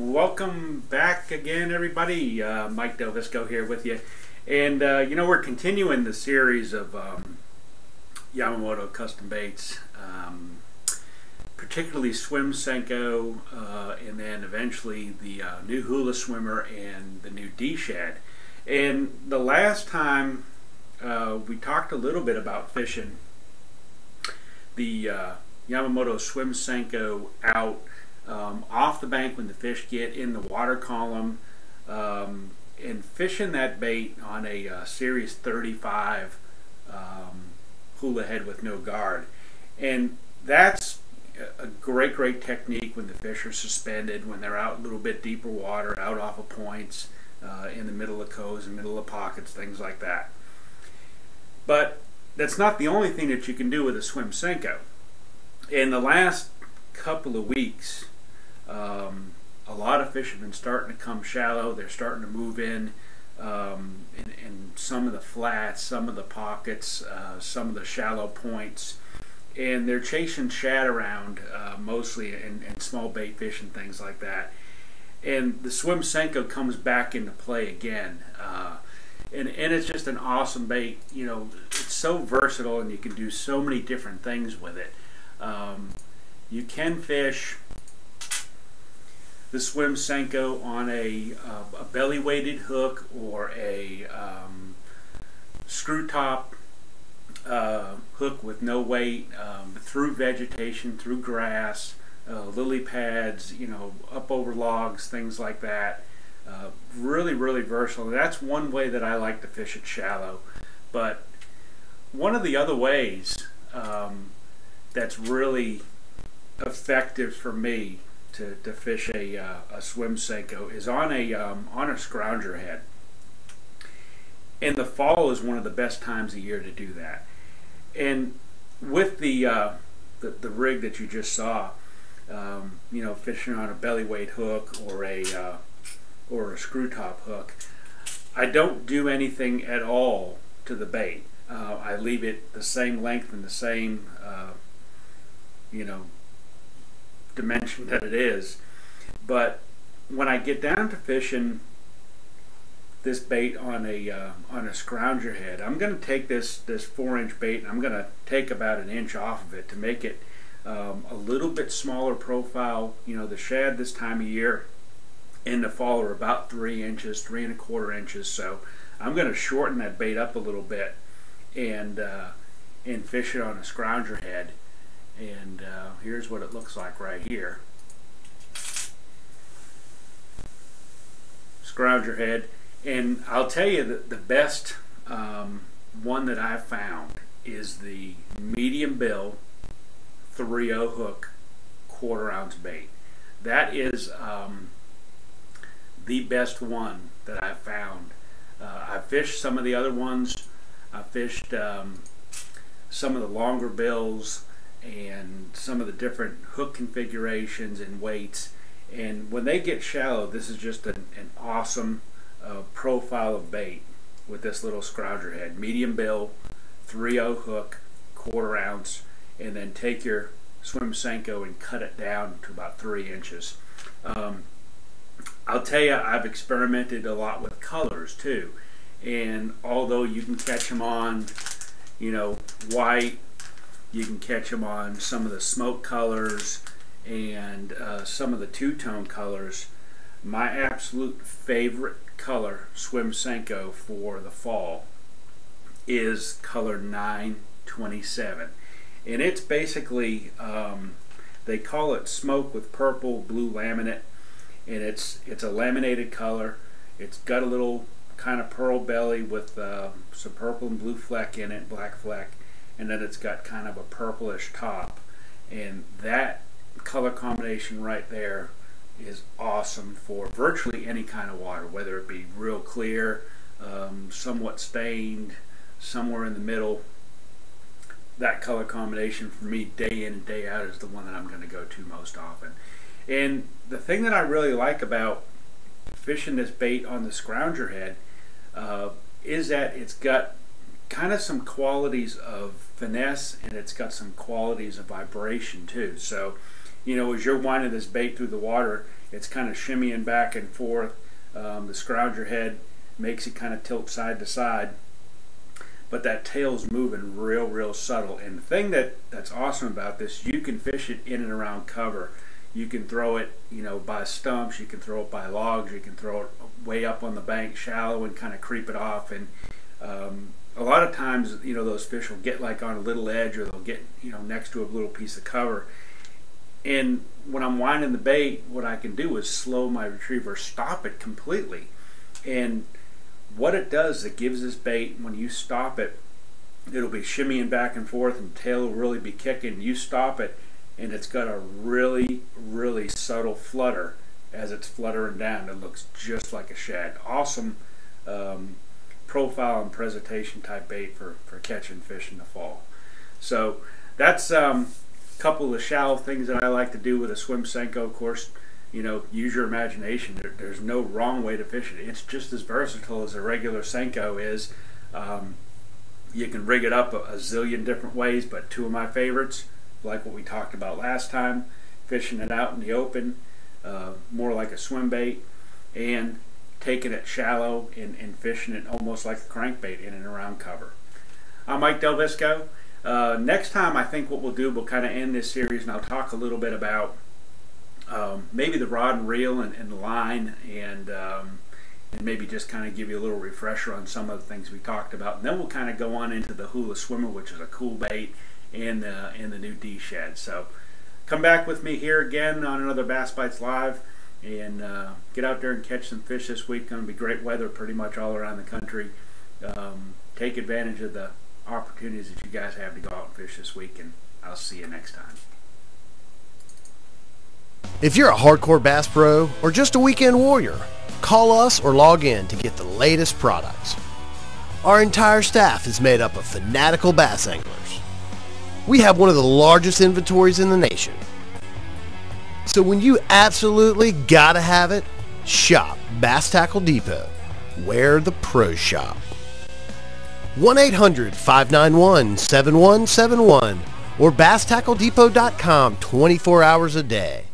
welcome back again, everybody. Mike DelVisco here with you, and we're continuing the series of Yamamoto custom baits, particularly Swim Senko, and then eventually the new Hula Swimmer and the new D-Shad. And the last time we talked a little bit about fishing the Yamamoto Swim Senko out off the bank when the fish get in the water column, and fishing that bait on a Series 35 hula head with no guard. And that's a great technique when the fish are suspended, when they're out a little bit deeper water, out off of points, in the middle of coves, in the middle of pockets, things like that. But that's not the only thing that you can do with a Swim Senko. In the last couple of weeks, a lot of fish have been starting to come shallow. They're starting to move in some of the flats, some of the pockets, some of the shallow points, and they're chasing shad around mostly, and small bait fish and things like that. And the Swim Senko comes back into play again, and it's just an awesome bait. You know, it's so versatile, and you can do so many different things with it. You can fish the Swim Senko on a belly weighted hook or a screw top hook with no weight, through vegetation, through grass, lily pads, up over logs, things like that. Really versatile. That's one way that I like to fish it shallow. But one of the other ways that's really effective for me to fish a Swim Senko is on a scrounger head. And the fall is one of the best times of year to do that. And with the rig that you just saw, fishing on a belly weight hook or a screw top hook, I don't do anything at all to the bait. I leave it the same length and the same dimension that it is. But when I get down to fishing this bait on a scrounger head, I'm going to take this 4-inch bait, and I'm going to take about an inch off of it to make it a little bit smaller profile. The shad this time of year in the fall are about 3 inches, 3¼ inches. So I'm going to shorten that bait up a little bit and fish it on a scrounger head. And here's what it looks like right here. Scrounger head. And I'll tell you that the best one that I've found is the medium bill 3/0 hook 1/4 ounce bait. That is the best one that I've found. I've fished some of the other ones. I fished some of the longer bills and some of the different hook configurations and weights, and when they get shallow, this is just an awesome profile of bait with this little scrounger head, medium bill 3/0 hook 1/4 ounce, and then take your Swim Senko and cut it down to about 3 inches. I'll tell you, I've experimented a lot with colors too, and although you can catch them on white, you can catch them on some of the smoke colors and some of the two-tone colors. My absolute favorite color Swim Senko for the fall is color 927, and it's basically they call it smoke with purple blue laminate, and it's a laminated color. It's got a little kind of pearl belly with some purple and blue fleck in it, black fleck, and then it's got kind of a purplish top. And that color combination right there is awesome for virtually any kind of water, whether it be real clear, somewhat stained, somewhere in the middle. That color combination for me, day in and day out, is the one that I'm going to go to most often. And the thing that I really like about fishing this bait on the scrounger head is that it's got kind of some qualities of finesse, and it's got some qualities of vibration too. So, as you're winding this bait through the water, It's kind of shimmying back and forth. The scrounger head makes it kind of tilt side to side, but that tail's moving real subtle. And the thing that's awesome about this, you can fish it in and around cover. You can throw it, you know, by stumps, you can throw it by logs, you can throw it way up on the bank shallow and kind of creep it off. And a lot of times, you know, those fish will get like on a little edge, or they'll get, you know, next to a little piece of cover. And when I'm winding the bait, what I can do is slow my retriever, stop it completely. And what it does, it gives this bait, when you stop it, it'll be shimmying back and forth and the tail will really be kicking. You stop it and it's got a really subtle flutter as it's fluttering down. It looks just like a shad. Awesome profile and presentation type bait for catching fish in the fall. So that's a couple of shallow things that I like to do with a Swim Senko. Of course, you know, use your imagination. There's no wrong way to fish it. It's just as versatile as a regular Senko is. You can rig it up a zillion different ways, but two of my favorites, like what we talked about last time, fishing it out in the open, more like a swim bait, and taking it shallow and fishing it almost like a crankbait in and around cover. I'm Mike DelVisco. Next time, I think what we'll do, we'll kind of end this series and I'll talk a little bit about maybe the rod and reel and the line, and maybe just kind of give you a little refresher on some of the things we talked about. And then we'll kind of go on into the hula swimmer, which is a cool bait, and the new D-shad. So come back with me here again on another Bass Bites Live, and get out there and catch some fish this week. Going to be great weather pretty much all around the country. Take advantage of the opportunities that you guys have to go out and fish this week, and I'll see you next time. If you're a hardcore bass pro or just a weekend warrior, call us or log in to get the latest products. Our entire staff is made up of fanatical bass anglers. We have one of the largest inventories in the nation. So when you absolutely gotta have it, shop Bass Tackle Depot, where the pros shop. 1-800-591-7171 or BassTackleDepot.com 24 hours a day.